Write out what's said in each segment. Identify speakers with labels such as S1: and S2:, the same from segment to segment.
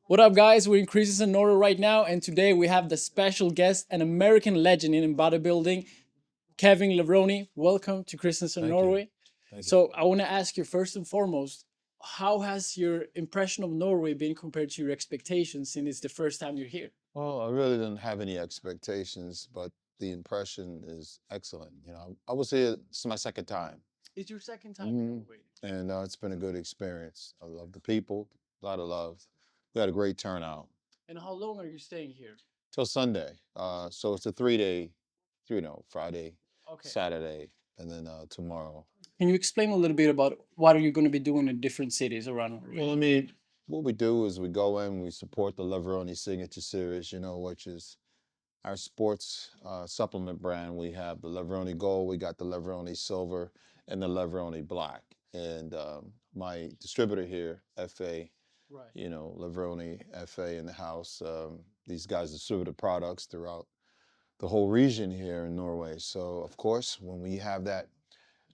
S1: What up, guys? We're in Kristiansand, Norway right now, and today we have the special guest, an American legend in bodybuilding, Kevin Levrone. Welcome to Kristiansand,
S2: Thank you.
S1: Norway.
S2: Thank you.
S1: So, I want to ask you first and foremost, how has your impression of Norway been compared to your expectations since it's the first time you're here?
S2: Well, I really didn't have any expectations, but the impression is excellent. I was here, it's my second time.
S1: It's your second time in
S2: hmm
S1: Norway.
S2: And it's been a good experience. I love the people, a lot of love. We had a great turnout
S1: And how long are you staying here?
S2: till Sunday. So it's a 3 day, Friday,
S1: Okay.
S2: Saturday, and then tomorrow.
S1: Can you explain a little bit about what are you going to be doing in different cities around Norway?
S2: Well, I mean, what we do is we go in, we support the Levrone Signature Series, which is our sports supplement brand. We have the Levrone Gold, we got the Levrone Silver, and the Levrone Black. And my distributor here, FA,
S1: Right.
S2: Levrone FA in the house. These guys distribute the products throughout the whole region here in Norway. So, of course, when we have that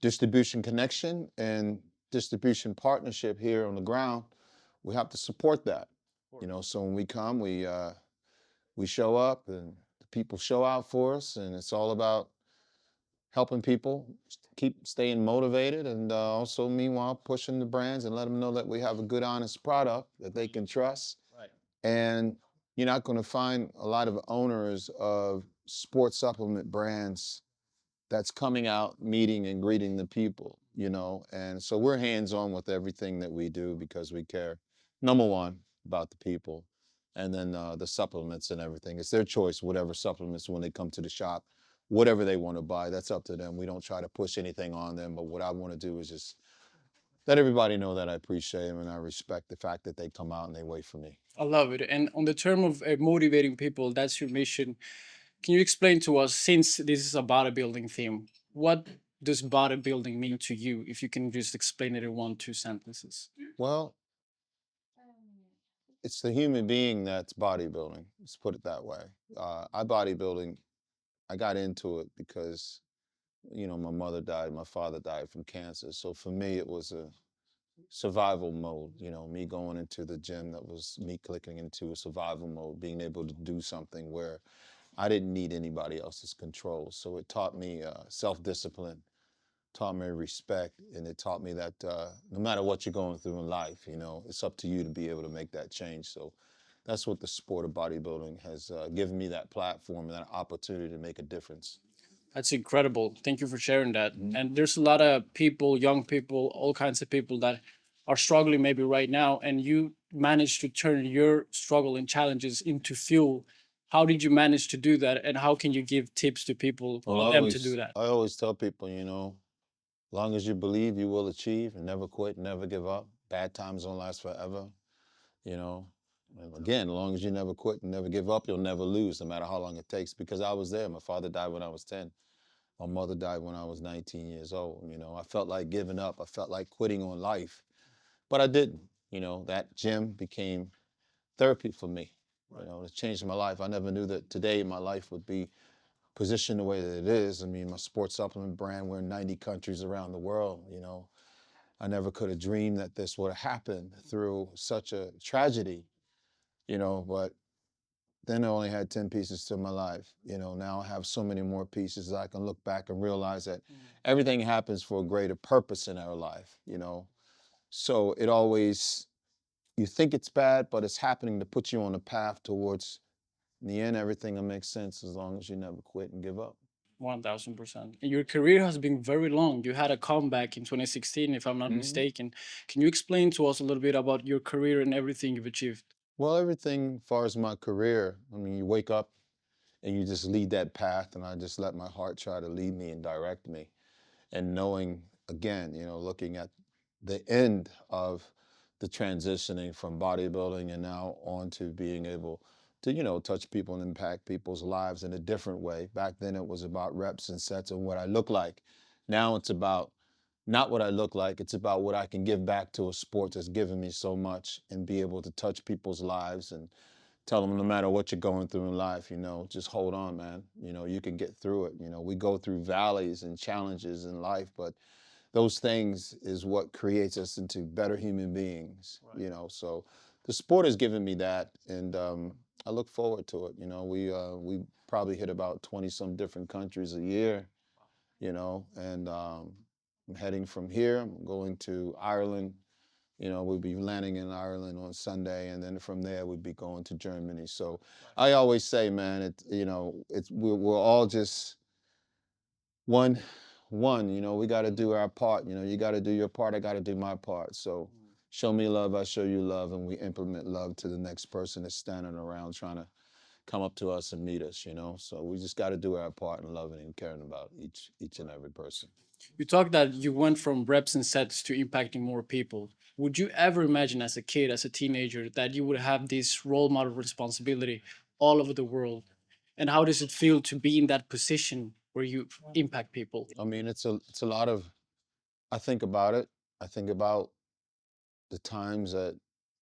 S2: distribution connection and distribution partnership here on the ground, we have to support that. So when we come, we show up and the people show out for us, and it's all about helping people keep staying motivated and also meanwhile pushing the brands and let them know that we have a good honest product that they can trust.
S1: Right.
S2: And you're not going to find a lot of owners of sports supplement brands that's coming out meeting and greeting the people. And so we're hands on with everything that we do because we care, number one, about the people, and then the supplements and everything. It's their choice, whatever supplements when they come to the shop, whatever they want to buy, that's up to them. We don't try to push anything on them, but what I want to do is just let everybody know that I appreciate them and I respect the fact that they come out and they wait for me.
S1: I love it. And on the term of motivating people, that's your mission. Can you explain to us, since this is a bodybuilding theme, what does bodybuilding mean to you? If you can just explain it in one, two sentences.
S2: Well, it's the human being that's bodybuilding. Let's put it that way. I got into it because, my mother died, my father died from cancer. So for me, it was a survival mode, me going into the gym, that was me clicking into a survival mode, being able to do something where I didn't need anybody else's control. So it taught me self-discipline, taught me respect, and it taught me that no matter what you're going through in life, it's up to you to be able to make that change. So that's what the sport of bodybuilding has given me, that platform and that opportunity to make a difference.
S1: That's incredible. Thank you for sharing that.
S2: Mhm.
S1: And there's a lot of people, young people, all kinds of people that are struggling maybe right now, and you managed to turn your struggle and challenges into fuel. How did you manage to do that? And how can you give tips to people
S2: Well,
S1: for them to do that?
S2: I always tell people, long as you believe, you will achieve, and never quit, never give up. Bad times don't last forever, you know. And again, as long as you never quit and never give up, you'll never lose, no matter how long it takes. Because I was there. My father died when I was 10. My mother died when I was 19 years old. I felt like giving up. I felt like quitting on life, but I didn't. That gym became therapy for me. It changed my life. I never knew that today my life would be positioned the way that it is. I mean, my sports supplement brand, we're in 90 countries around the world. I never could have dreamed that this would happen through such a tragedy, but then I only had 10 pieces to my life. Now I have so many more pieces. I can look back and realize that everything happens for a greater purpose in our life. So it always, you think it's bad, but it's happening to put you on a path towards, in the end, everything will make sense as long as you never quit and give up.
S1: 1000%. And your career has been very long. You had a comeback in 2016, if I'm not
S2: Mhm.
S1: mistaken. Can you explain to us a little bit about your career and everything you've achieved?
S2: Well, everything as far as my career, I mean, you wake up and you just lead that path, and I just let my heart try to lead me and direct me. And knowing, again, looking at the end of the transitioning from bodybuilding and now on to being able to, touch people and impact people's lives in a different way. Back then it was about reps and sets and what I look like. Now it's about not what I look like, it's about what I can give back to a sport that's given me so much and be able to touch people's lives and tell them no matter what you're going through in life, just hold on, man. You can get through it. We go through valleys and challenges in life, but those things is what creates us into better human beings.
S1: Right.
S2: So the sport has given me that, and I look forward to it. You know, we probably hit about 20 some different countries a year. You know, and I'm heading from here. I'm going to Ireland. You know, we'll be landing in Ireland on Sunday, and then from there we'd be going to Germany. So I always say, man, we're all just one, one. You know, we got to do our part. You know, you got to do your part. I got to do my part. So show me love, I show you love, and we implement love to the next person that's standing around trying to come up to us and meet us. You know, so we just got to do our part in loving and caring about each and every person.
S1: You talked that you went from reps and sets to impacting more people. Would you ever imagine as a kid, as a teenager, that you would have this role model responsibility all over the world? And how does it feel to be in that position where you impact people?
S2: I mean, it's a lot of. I think about it. I think about the times that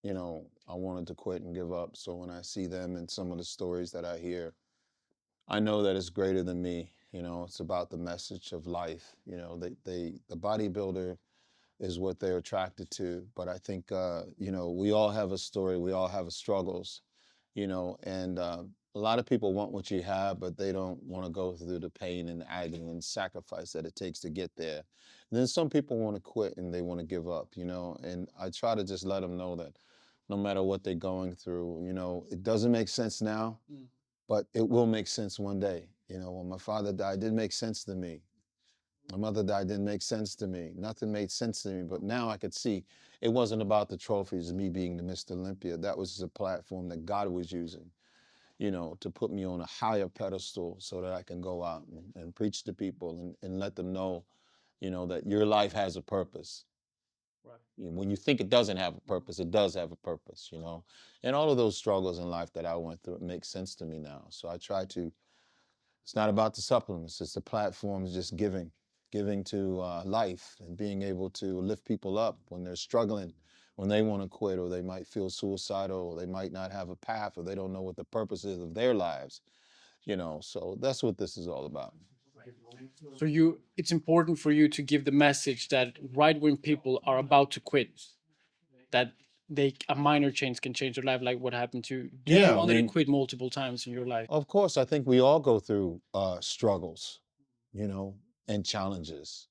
S2: I wanted to quit and give up. So when I see them and some of the stories that I hear, I know that it's greater than me. You know, it's about the message of life. You know, the bodybuilder is what they're attracted to. But I think we all have a story. We all have struggles. And a lot of people want what you have, but they don't want to go through the pain and agony and sacrifice that it takes to get there. And then some people want to quit and they want to give up. And I try to just let them know that no matter what they're going through, it doesn't make sense now, but it will make sense one day. When my father died, it didn't make sense to me. My mother died, didn't make sense to me. Nothing made sense to me. But now I could see it wasn't about the trophies, me being the Mr. Olympia. That was a platform that God was using, to put me on a higher pedestal so that I can go out and preach to people and let them know, that your life has a purpose.
S1: Right.
S2: When you think it doesn't have a purpose, it does have a purpose. And all of those struggles in life that I went through, it makes sense to me now. So I try to, it's not about the supplements, it's the platforms, just giving to life and being able to lift people up when they're struggling, when they want to quit, or they might feel suicidal, or they might not have a path, or they don't know what the purpose is of their lives. So that's what this is all about.
S1: So it's important for you to give the message that right when people are about to quit, that a minor change can change their life, like what happened to you. Do you
S2: Yeah, I
S1: already
S2: mean,
S1: quit multiple times in your life?
S2: of course, I think we all go through struggles, and challenges,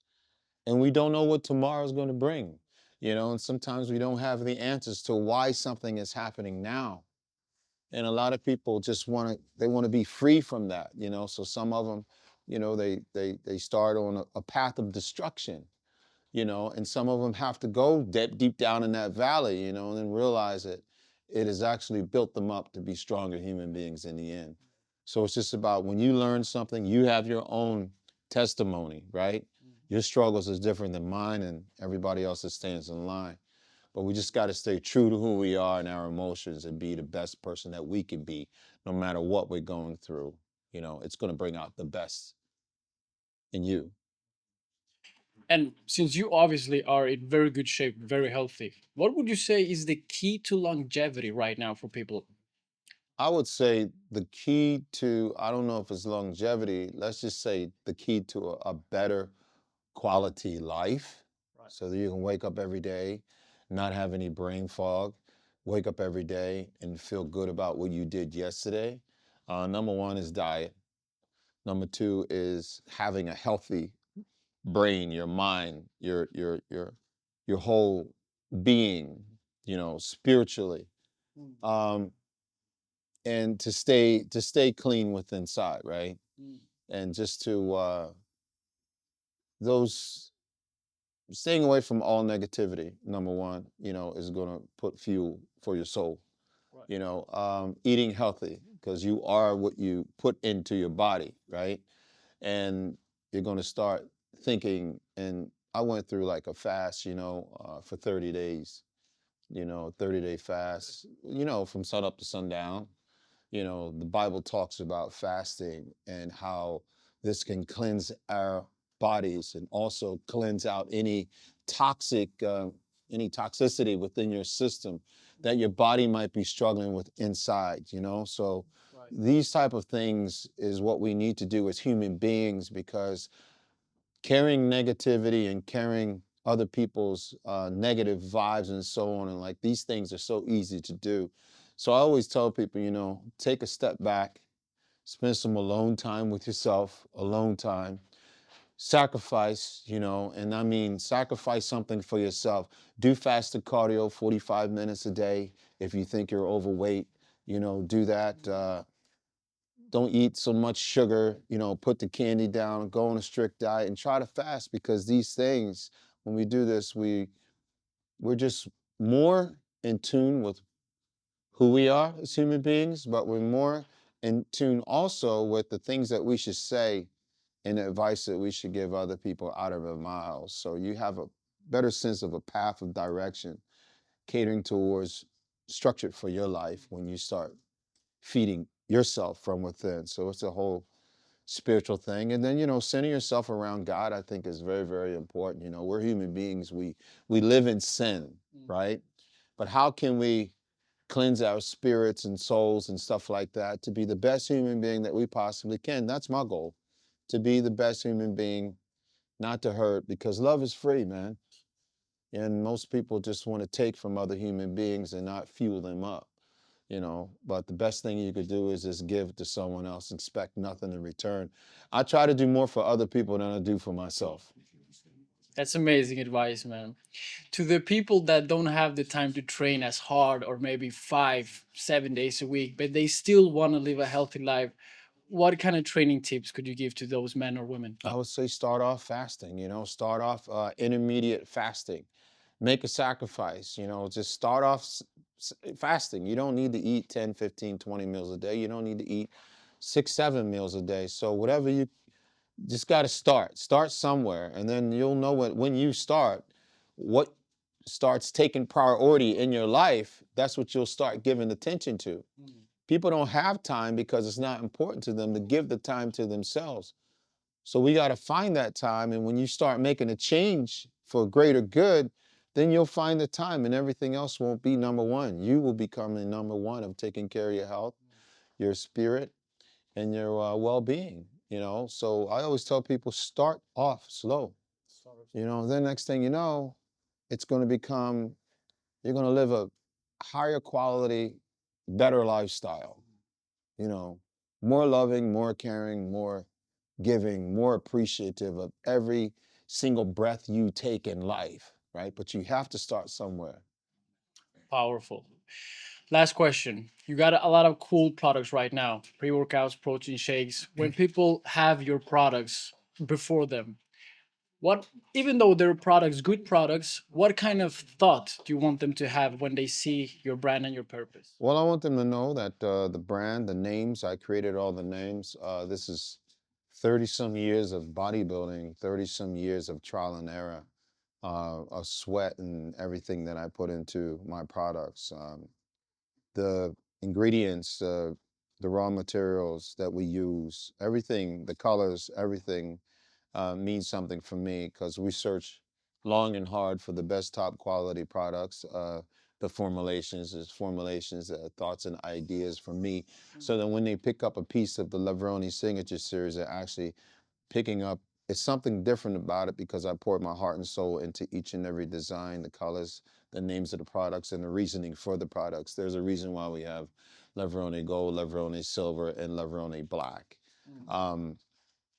S2: and we don't know what tomorrow's going to bring, and sometimes we don't have the answers to why something is happening now. And a lot of people just want to be free from that. So some of them, they start on a path of destruction, and some of them have to go deep down in that valley, and then realize that it has actually built them up to be stronger human beings in the end. So it's just about, when you learn something, you have your own testimony, right? Your struggles is different than mine and everybody else that stands in line. But we just got to stay true to who we are and our emotions and be the best person that we can be, no matter what we're going through. It's going to bring out the best in you.
S1: And since you obviously are in very good shape, very healthy, what would you say is the key to longevity right now for people?
S2: I would say the key to, I don't know if it's longevity, let's just say the key to a better quality life,
S1: Right.
S2: so that you can wake up every day, not have any brain fog, wake up every day and feel good about what you did yesterday. Number one is diet. Number two is having a healthy brain, your mind, your whole being, spiritually. Um, and to stay clean within inside, right?
S1: Mm.
S2: And just to those staying away from all negativity, number one, is going to put fuel for your soul.
S1: Right.
S2: Eating healthy, because you are what you put into your body, right? And you're going to start thinking. And I went through like a fast, for 30 days, 30-day fast, from sun up to sundown. The Bible talks about fasting and how this can cleanse our bodies and also cleanse out any toxicity within your system that your body might be struggling with inside. So
S1: Right.
S2: these type of things is what we need to do as human beings, because carrying negativity and carrying other people's negative vibes and so on. And like these things are so easy to do. So I always tell people, you know, take a step back, spend some alone time with yourself, alone time, sacrifice, you know, and I mean, sacrifice something for yourself. Do fasted cardio 45 minutes a day. If you think you're overweight, you know, do that. Don't eat so much sugar, you know, put the candy down, go on a strict diet and try to fast because these things, when we do this, we're just more in tune with who we are as human beings, but we're more in tune also with the things that we should say and the advice that we should give other people out of our mouths. So you have a better sense of a path of direction, catering towards structured for your life when you start feeding yourself from within. So it's a whole spiritual thing. And then, you know, centering yourself around God, I think is very, very important. You know, we're human beings. We live in sin, right? But how can we cleanse our spirits and souls and stuff like that to be the best human being that we possibly can? That's my goal, to be the best human being, not to hurt, because love is free, man. And most people just want to take from other human beings and not fuel them up, you know. But the best thing you could do is just give to someone else, expect nothing in return. I try to do more for other people than I do for myself.
S1: That's amazing advice, man. To the people that don't have the time to train as hard or maybe 5 7 days a week, but they still want to live a healthy life, what kind of training tips could you give to those men or women?
S2: I would say start off fasting, you know, start off intermediate fasting. Make a sacrifice, you know, just start off fasting. You don't need to eat 10, 15, 20 meals a day. You don't need to eat 6, 7 meals a day. So whatever you just got to start somewhere. And then you'll know when you start, what starts taking priority in your life, that's what you'll start giving attention to. People don't have time because it's not important to them to give the time to themselves. So we got to find that time. And when you start making a change for greater good, then you'll find the time and everything else won't be number one. You will become the number one of taking care of your health, your spirit, and your well-being, you know? So I always tell people start off slow, you know, then next thing you know, it's going to become, you're going to live a higher quality, better lifestyle, you know, more loving, more caring, more giving, more appreciative of every single breath you take in life, right? But you have to start somewhere.
S1: Powerful. Last question. You got a lot of cool products right now, pre workouts, protein shakes. When people have your products before them, what, even though they're products, good products, what kind of thought do you want them to have when they see your brand and your purpose?
S2: Well, I want them to know that the brand, the names, I created all the names. This is 30 some years of bodybuilding, 30 some years of trial and error, of sweat and everything that I put into my products. The ingredients, the raw materials that we use, everything, the colors, everything means something for me because we search long and hard for the best top quality products. The formulations is formulations, thoughts and ideas from me, so that when they pick up a piece of the Levrone Signature Series, they're actually picking up. It's something different about it because I poured my heart and soul into each and every design, the colors, the names of the products, and the reasoning for the products. There's a reason why we have Levrone Gold, Levrone Silver, and Levrone Black. Um,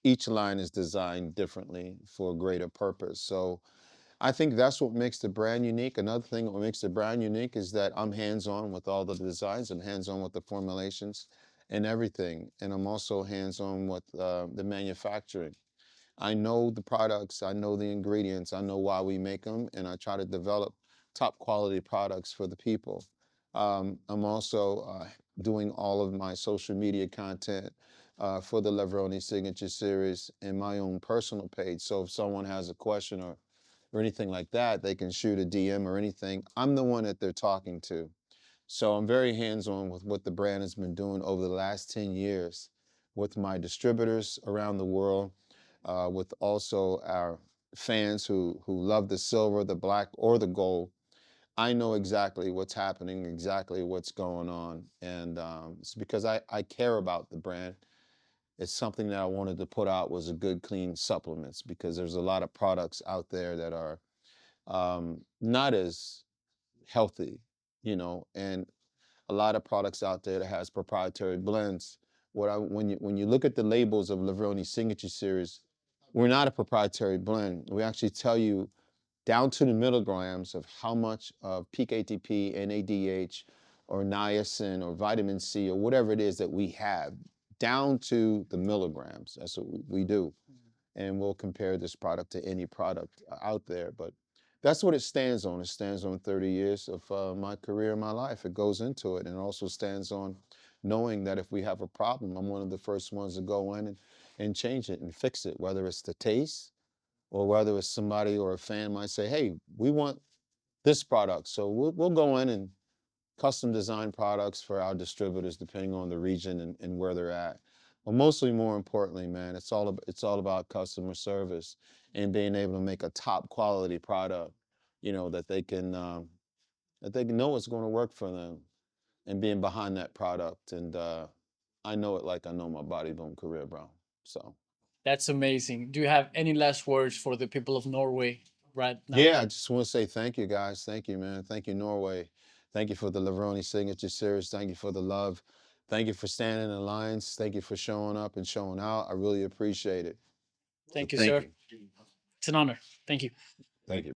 S2: each line is designed differently for a greater purpose. So I think that's what makes the brand unique. Another thing that makes the brand unique is that I'm hands-on with all the designs. I'm hands-on with the formulations and everything. And I'm also hands-on with the manufacturing. I know the products, I know the ingredients, I know why we make them, and I try to develop top quality products for the people. I'm also doing all of my social media content for the Levrone Signature Series in my own personal page. So if someone has a question or anything like that, they can shoot a DM or anything. I'm the one that they're talking to. So I'm very hands-on with what the brand has been doing over the last 10 years with my distributors around the world, with also our fans who love the silver, the black, or the gold. I know exactly what's happening, exactly what's going on. And it's because I care about the brand. It's something that I wanted to put out was a good, clean supplements because there's a lot of products out there that are not as healthy, and a lot of products out there that has proprietary blends. When you look at the labels of Levrone Signature Series, we're not a proprietary blend. We actually tell you down to the milligrams of how much of peak ATP, NADH, or niacin, or vitamin C, or whatever it is that we have, down to the milligrams. That's what we do. And we'll compare this product to any product out there. But that's what it stands on. It stands on 30 years of my career and my life. It goes into it. And it also stands on knowing that if we have a problem, I'm one of the first ones to go in and change it and fix it, whether it's the taste, or whether it's somebody or a fan might say, hey, we want this product. So we'll go in and custom design products for our distributors depending on the region and where they're at. But mostly, more importantly, man, it's all about customer service and being able to make a top quality product, that they can know it's going to work for them, and being behind that product. And I know it like I know my bodybuilding career, bro. So.
S1: That's amazing. Do you have any last words for the people of Norway right now?
S2: Yeah, I just want to say thank you, guys. Thank you, man. Thank you, Norway. Thank you for the Levrone Signature Series. Thank you for the love. Thank you for standing in lines. Thank you for showing up and showing out. I really appreciate it. So
S1: Thank you,
S2: thank
S1: sir.
S2: you.
S1: It's an honor. Thank you.
S2: Thank you.